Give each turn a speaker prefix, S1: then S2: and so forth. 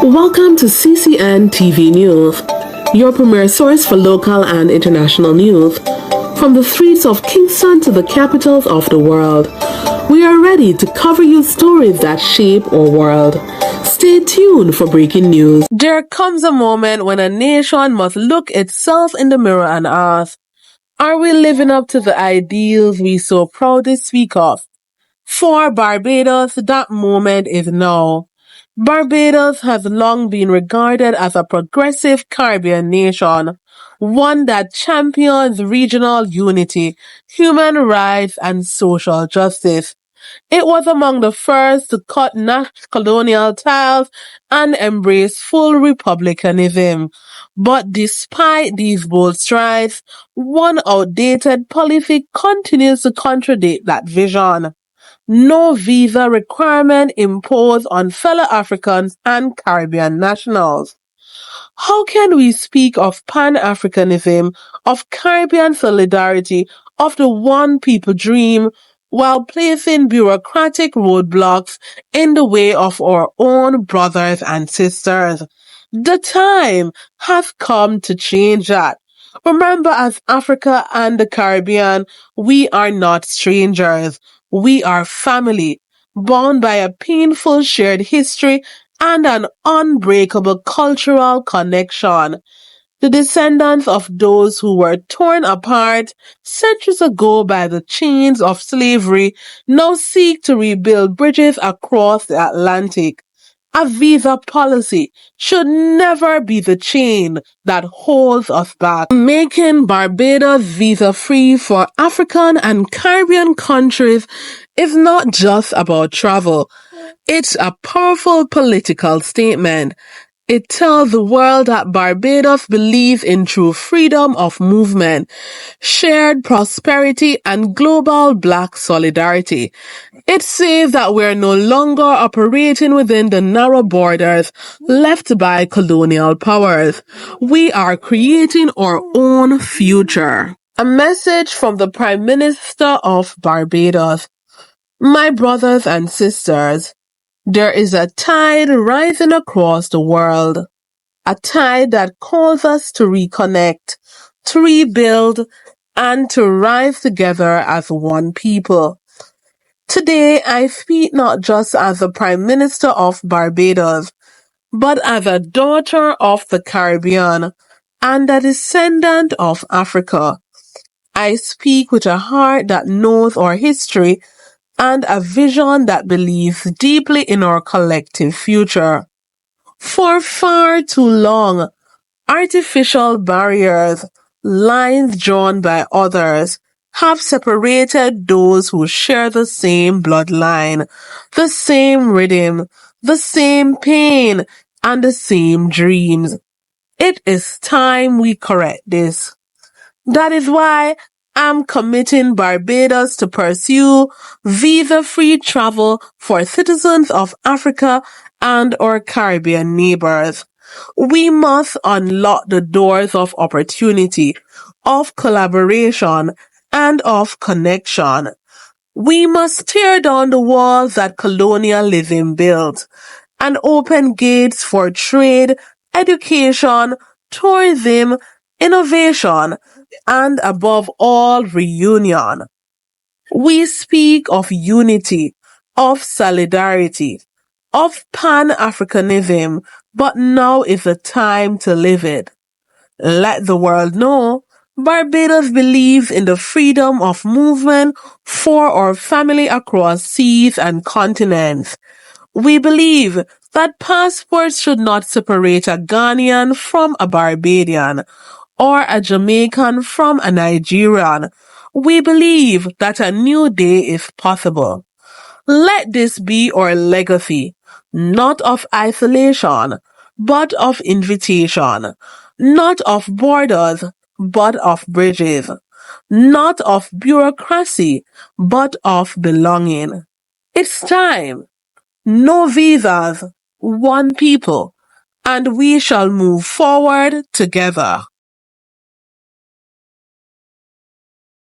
S1: Welcome to CCN TV News, your premier source for local and international news. From the streets of Kingston to the capitals of the world, we are ready to cover you stories that shape our world. Stay tuned for breaking news. There comes a moment when a nation must look itself in the mirror and ask, are we living up to the ideals we so proudly speak of? For Barbados, that moment is now. Barbados has long been regarded as a progressive Caribbean nation, one that champions regional unity, human rights, and social justice. It was among the first to cut colonial ties and embrace full republicanism. But despite these bold strides, one outdated policy continues to contradict that vision. No visa requirement imposed on fellow Africans and Caribbean nationals. How can we speak of Pan-Africanism, of Caribbean solidarity, of the one people dream, while placing bureaucratic roadblocks in the way of our own brothers and sisters? The time has come to change that. Remember, as Africa and the Caribbean, we are not strangers. We are family, bound by a painful shared history and an unbreakable cultural connection. The descendants of those who were torn apart centuries ago by the chains of slavery now seek to rebuild bridges across the Atlantic. A visa policy should never be the chain that holds us back. Making Barbados visa-free for African and Caribbean countries is not just about travel. It's a powerful political statement. It tells the world that Barbados believes in true freedom of movement, shared prosperity, and global Black solidarity. It says that we're no longer operating within the narrow borders left by colonial powers. We are creating our own future. A message from the Prime Minister of Barbados. My brothers and sisters, there is a tide rising across the world, a tide that calls us to reconnect, to rebuild, and to rise together as one people. Today, I speak not just as the Prime Minister of Barbados, but as a daughter of the Caribbean and a descendant of Africa. I speak with a heart that knows our history and a vision that believes deeply in our collective future. For far too long, artificial barriers, lines drawn by others, have separated those who share the same bloodline, the same rhythm, the same pain, and the same dreams. It is time we correct this. That is why I'm committing Barbados to pursue visa-free travel for citizens of Africa and our Caribbean neighbors. We must unlock the doors of opportunity, of collaboration, and of connection. We must tear down the walls that colonialism built and open gates for trade, education, tourism, innovation, and above all, reunion. We speak of unity, of solidarity, of Pan-Africanism, but now is the time to live it. Let the world know Barbados believes in the freedom of movement for our family across seas and continents. We believe that passports should not separate a Ghanaian from a Barbadian or a Jamaican from a Nigerian. We believe that a new day is possible. Let this be our legacy, not of isolation, but of invitation, not of borders, but of bridges, not of bureaucracy, but of belonging. It's time. No visas, one people, and we shall move forward together.